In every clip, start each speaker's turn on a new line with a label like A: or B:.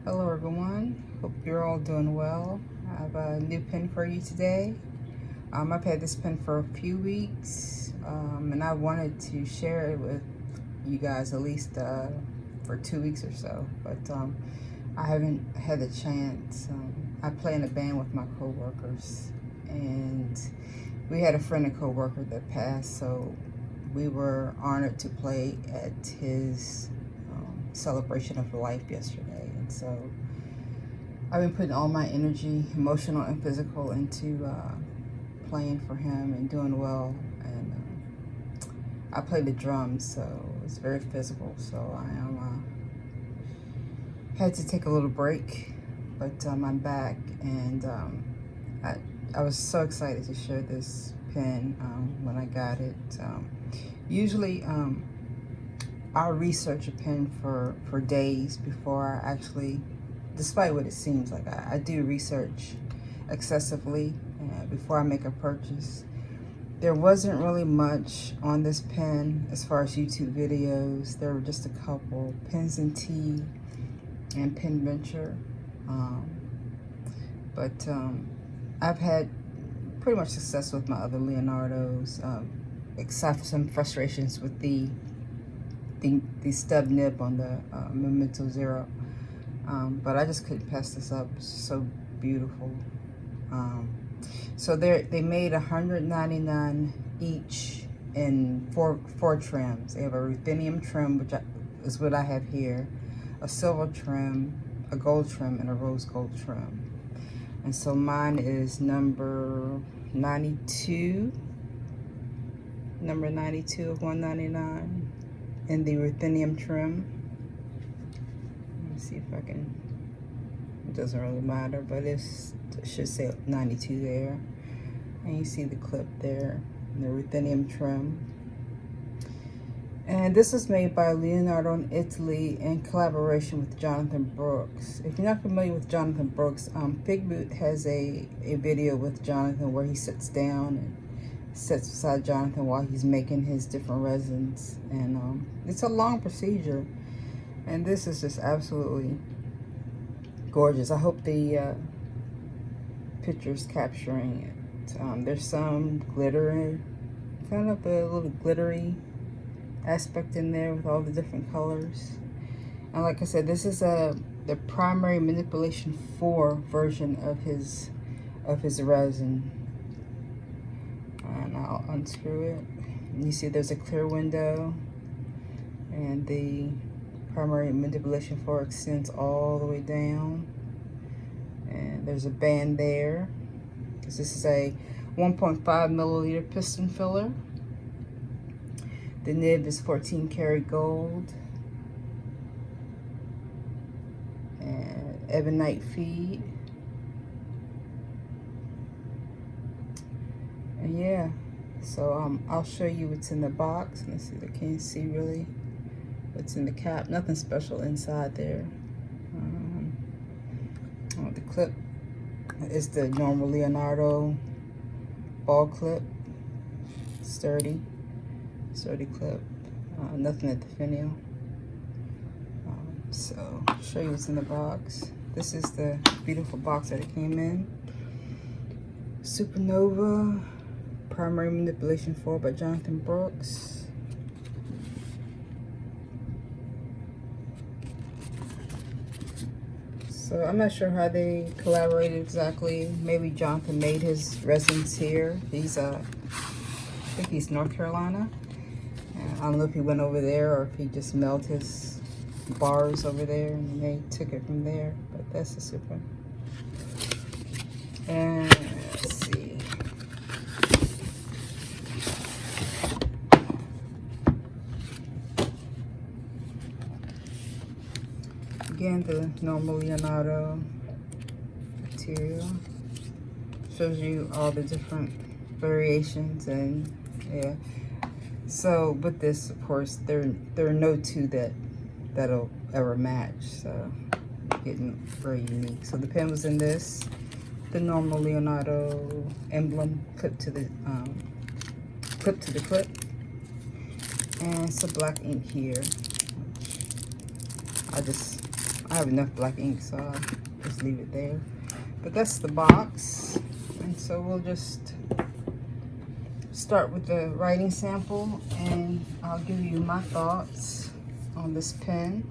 A: Hello everyone, hope you're all doing well. I have a new pen for you today. I've had this pen for a few weeks and I wanted to share it with you guys at least for 2 weeks or so, but I haven't had the chance. I play in a band with my co-workers, and we had a friend and co-worker that passed, so we were honored to play at his celebration of life yesterday. And so I've been putting all my energy, emotional and physical, into playing for him and doing well. And I play the drums, so it's very physical. So I am had to take a little break, but I'm back, and I was so excited to share this pen when I got it. Usually I'll research a pen for days before I actually, despite what it seems like, I do research excessively before I make a purchase. There wasn't really much on this pen as far as YouTube videos. There were just a couple, Pens and Tea and Pen Venture. But I've had pretty much success with my other Leonardos, except for some frustrations with the stub nib on the Memento Zero. But I just couldn't pass this up. It's so beautiful. So they made $199 each in four trims. They have a Ruthenium trim, which is what I have here, a silver trim, a gold trim, and a rose gold trim. And so mine is number 92 of 199 in the Ruthenium trim. Let me see if I can, it doesn't really matter, but it should say 92 there. And you see the clip there, the Ruthenium trim. And this was made by Leonardo in Italy in collaboration with Jonathan Brooks. If you're not familiar with Jonathan Brooks, Figboot has a video with Jonathan where he sits down and sits beside Jonathan while he's making his different resins. And it's a long procedure. And this is just absolutely gorgeous. I hope the picture's capturing it. There's some glitter, kind of a little glittery aspect in there with all the different colors. And like I said, this is the primary manipulation 4 version of his resin. And I'll unscrew it. And you see there's a clear window, and the primary manipulation 4 extends all the way down. And there's a band there, because this is a 1.5 milliliter piston filler. The nib is 14 karat gold and ebonite feed. And yeah, so I'll show you what's in the box. Let's see, I can't see really what's in the cap. Nothing special inside there. The clip is the normal Leonardo ball clip, sturdy clip, nothing at the finial. So I'll show you what's in the box. This is the beautiful box that it came in. Supernova, primary manipulation 4 by Jonathan Brooks. So I'm not sure how they collaborated exactly. Maybe Jonathan made his resins here. He's I think he's North Carolina. I don't know if he went over there or if he just melted his bars over there and they took it from there, but that's a super. And let's see. Again, the normal Leonardo material. Shows you all the different variations, and yeah. So with this, of course, there are no two that'll ever match. So getting very unique. So the pen was in this, the normal Leonardo emblem clip to the clip, and some black ink here. I have enough black ink, so I'll just leave it there. But that's the box. And so we'll just start with the writing sample, and I'll give you my thoughts on this pen.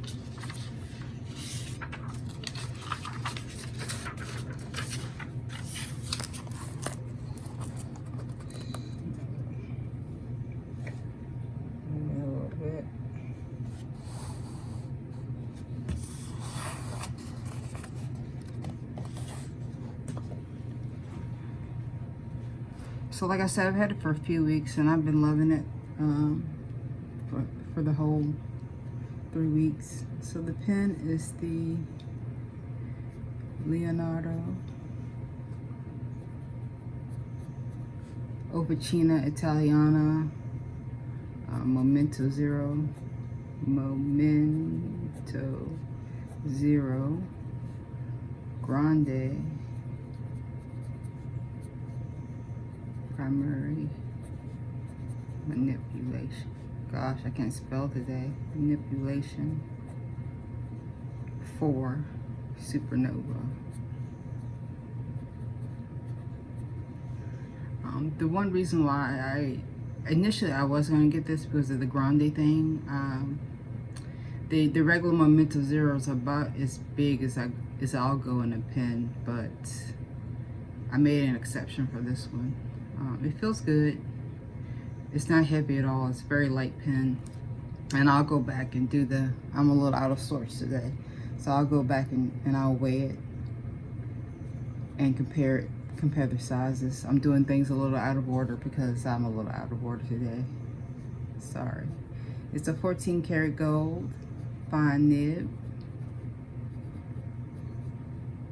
A: So like I said, I've had it for a few weeks and I've been loving it for the whole 3 weeks. So the pen is the Leonardo Officina Italiana Momento Zero Grande primary manipulation. Gosh, I can't spell today. Manipulation 4 Supernova. The one reason why initially I was going to get this because of the Grande thing. The regular Memento Zero is about as big as I'll go in a pen, but I made an exception for this one. It feels good. It's not heavy at all. It's a very light pen. And I'll go back and do I'm a little out of sorts today. So I'll go back and I'll weigh it and compare the sizes. I'm doing things a little out of order because I'm a little out of order today. Sorry. It's a 14 karat gold, fine nib.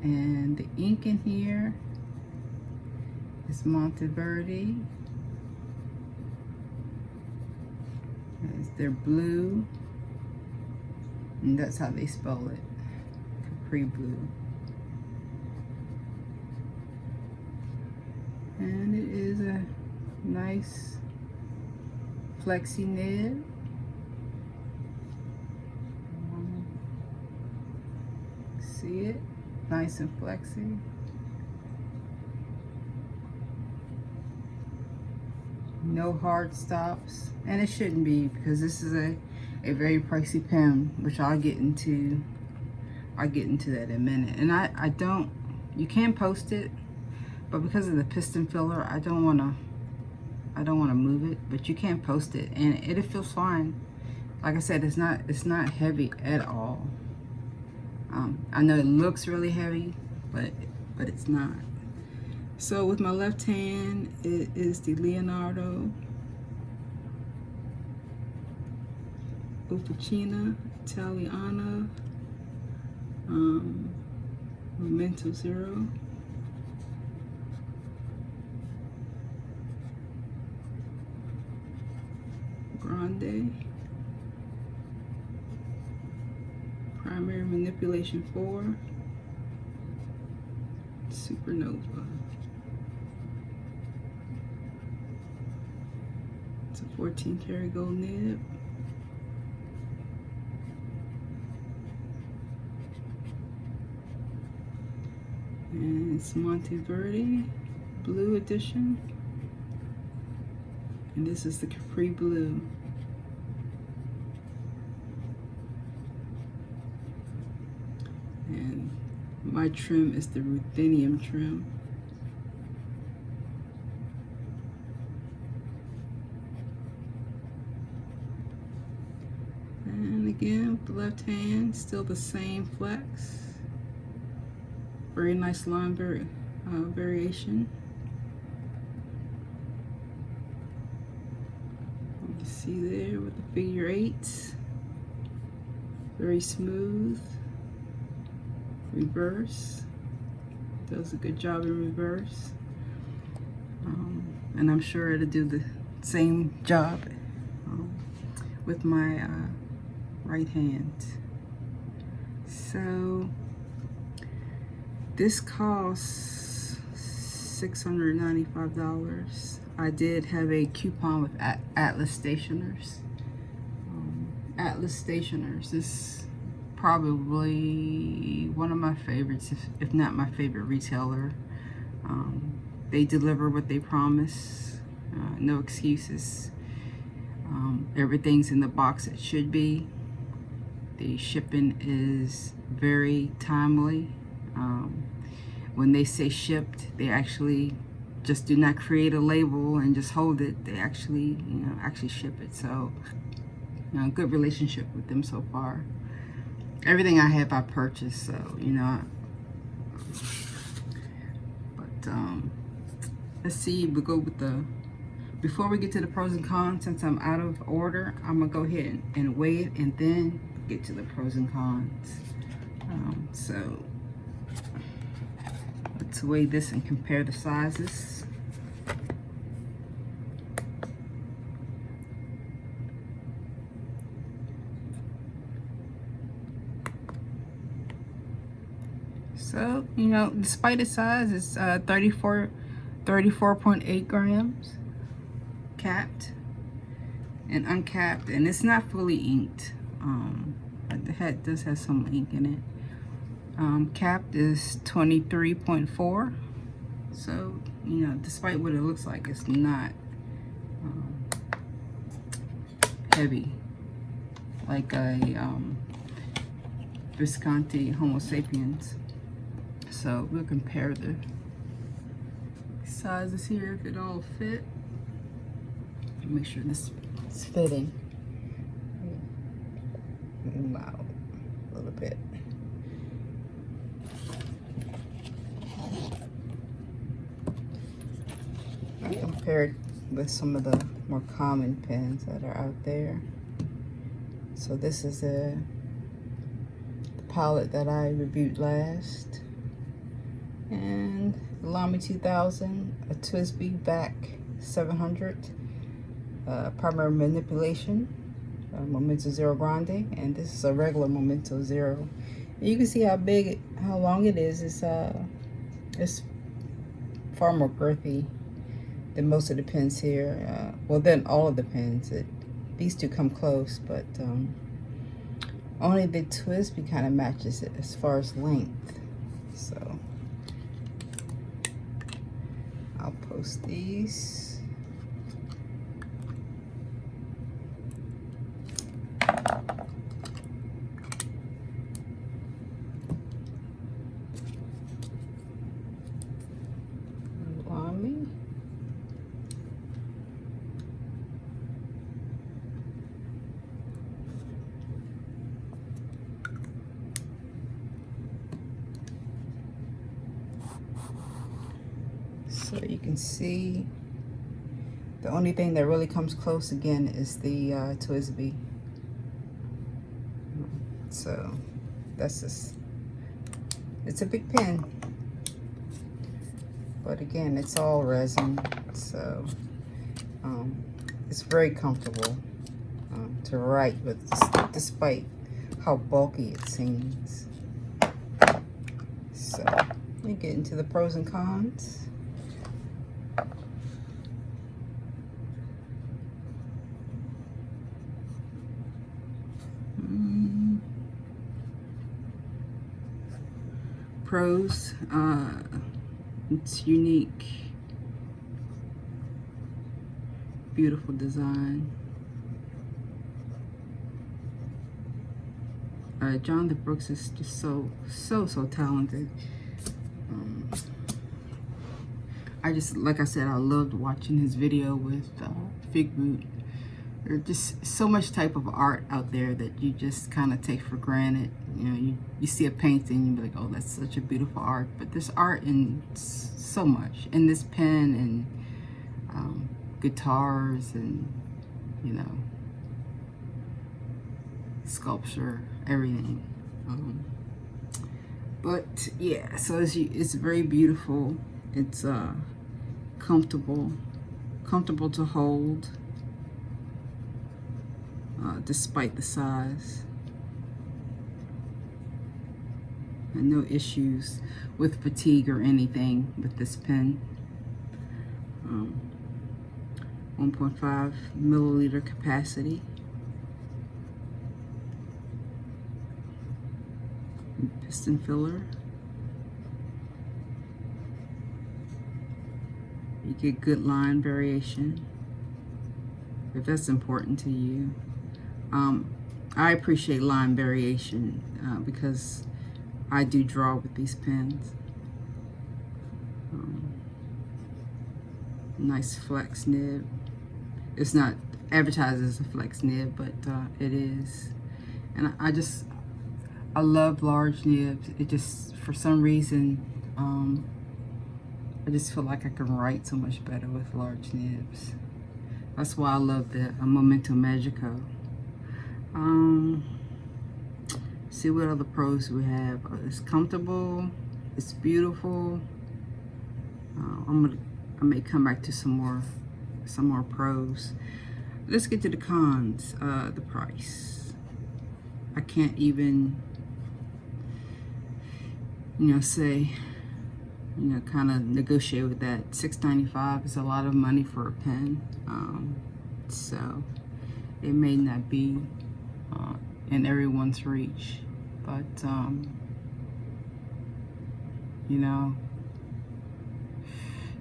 A: And the ink in here is Monteverde. They're blue, and that's how they spell it, Capri blue. And it is a nice flexi nib. See it? Nice and flexi. No hard stops, and it shouldn't be because this is a very pricey pen, which I'll get into that in a minute. And I don't, you can post it, but because of the piston filler, I don't want to move it, but you can post it and it feels fine. Like I said, it's not heavy at all. I know it looks really heavy, but it's not. So with my left hand, it is the Leonardo Officina Italiana Momento Zero. Grande primary manipulation 4 Supernova. It's a 14 karat gold nib. And it's Monteverde blue edition. And this is the Capri blue. And my trim is the Ruthenium trim. And again, with the left hand, still the same flex. Very nice line variation. You can see there with the figure 8s. Very smooth. Reverse. Does a good job in reverse. And I'm sure it'll do the same job with my right hand. So this costs $695. I did have a coupon with Atlas Stationers. Atlas Stationers. probably one of my favorites, if not my favorite retailer. They deliver what they promise, no excuses. Everything's in the box it should be. The shipping is very timely. When they say shipped, they actually just do not create a label and just hold it. They actually, actually ship it. So, good relationship with them so far. Everything I have, I purchased. So, but let's see. We go with the. Before we get to the pros and cons, since I'm out of order, I'm gonna go ahead and weigh it and then get to the pros and cons. So let's weigh this and compare the sizes. So, despite its size, it's 34.8 grams, capped and uncapped, and it's not fully inked. But the head does have some ink in it. Capped is 23.4. So, despite what it looks like, it's not heavy like a Visconti Homo sapiens. So we'll compare the sizes here if it all fit. Make sure this is fitting. Wow, a little bit. I compared with some of the more common pens that are out there. So this is the palette that I reviewed last, and Lamy 2000, a TWSBI back 700, primary manipulation, Momento Zero Grande, and this is a regular Momento Zero. And you can see how big, how long it is. It's far more girthy than most of the pens here. Well, than all of the pens. These two come close, but only the TWSBI kind of matches it as far as length. So I'll post these. Lamy. So you can see the only thing that really comes close again is the TWSBI. So that's just, it's a big pen, but again, it's all resin, so it's very comfortable to write with, despite how bulky it seems. So we get into the pros and cons. Pros, it's unique, beautiful design. Jonathan Brooks is just so talented. I just, like I said, I loved watching his video with Fig Boot. There's just so much type of art out there that you just kind of take for granted. You see a painting, you be like, oh, that's such a beautiful art. But there's art in so much, in this pen, and guitars, and sculpture, everything. But yeah, so it's very beautiful. It's comfortable to hold. Despite the size, and no issues with fatigue or anything with this pen. 1.5 milliliter capacity. piston filler. You get good line variation, if that's important to you. I appreciate line variation because I do draw with these pens. Nice flex nib. It's not advertised as a flex nib, but it is. And I love large nibs. It just, for some reason, I just feel like I can write so much better with large nibs. That's why I love the Momento Magico. See what other pros we have. It's comfortable. It's beautiful. I may come back to some more pros. Let's get to the cons. The price. I can't even, say, kind of negotiate with that. $6.95 is a lot of money for a pen. So it may not be in everyone's reach, but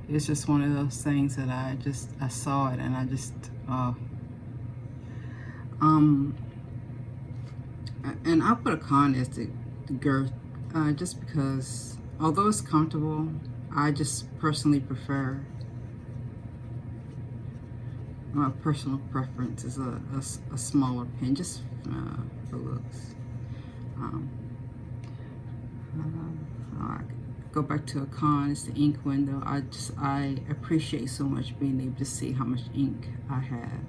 A: it's just one of those things that I saw it and I just and I'll put a con as the girth, just because although it's comfortable, I just personally prefer, my personal preference is a smaller pen, just for looks. Go back to a con, it's the ink window. I appreciate so much being able to see how much ink I have.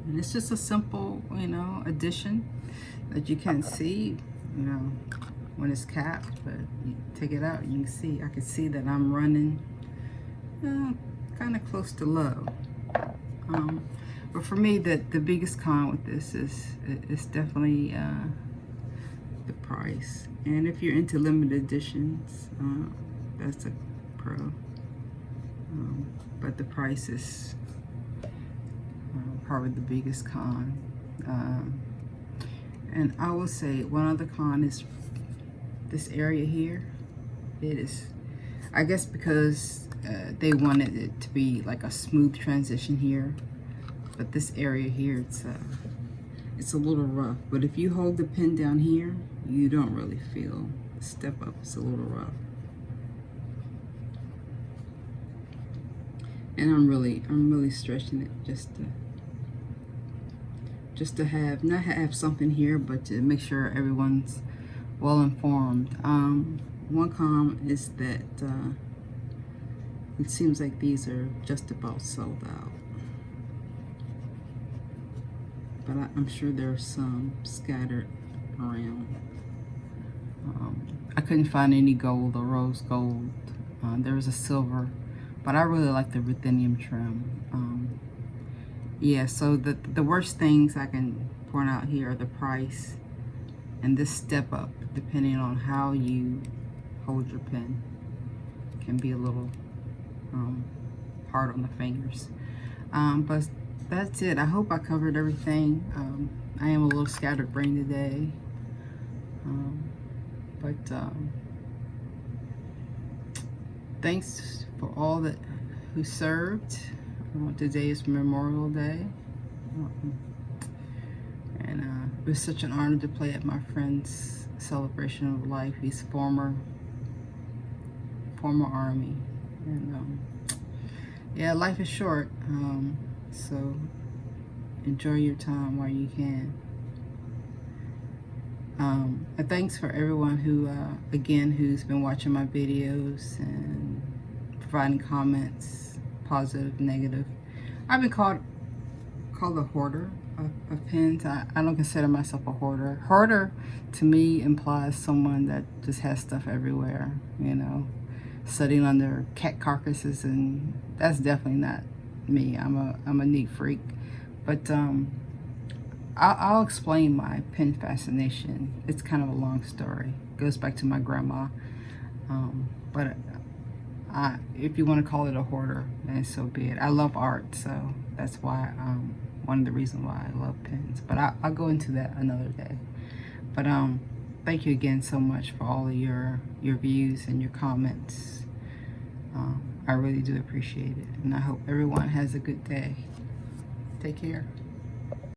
A: And it's just a simple, addition that you can't see, when it's capped, but you take it out, you can see. I can see that I'm running kind of close to low. But for me, the biggest con with this is definitely the price. And if you're into limited editions, that's a pro. But the price is probably the biggest con. And I will say one other con is this area here. It is, I guess because they wanted it to be like a smooth transition here, but this area here, it's a little rough. But if you hold the pen down here, you don't really feel the step up. It's a little rough. And I'm really stretching it just to have, not have something here, but to make sure everyone's well informed. One con is that it seems like these are just about sold out. But I'm sure there's some scattered around. I couldn't find any gold or rose gold. There was a silver, but I really like the Ruthenium trim. Yeah, so the worst things I can point out here are the price and this step up, depending on how you hold your pen, can be a little hard on the fingers. But that's it. I hope I covered everything. I am a little scatterbrained today. Thanks for all that who served. Today is Memorial Day. And it was such an honor to play at my friend's celebration of life. He's former Army. And yeah, life is short. So enjoy your time while you can. And thanks for everyone who, again, who's been watching my videos and providing comments, positive, negative. I've been called a hoarder of pens. I don't consider myself a hoarder. Hoarder to me implies someone that just has stuff everywhere, sitting under cat carcasses, and that's definitely not me. I'm a neat freak. But I'll explain my pen fascination. It's kind of a long story. It goes back to my grandma. But if you want to call it a hoarder, then so be it. I love art, so that's why one of the reasons why I love pens. But I'll go into that another day. But thank you again so much for all of your views and your comments. I really do appreciate it, and I hope everyone has a good day. Take care.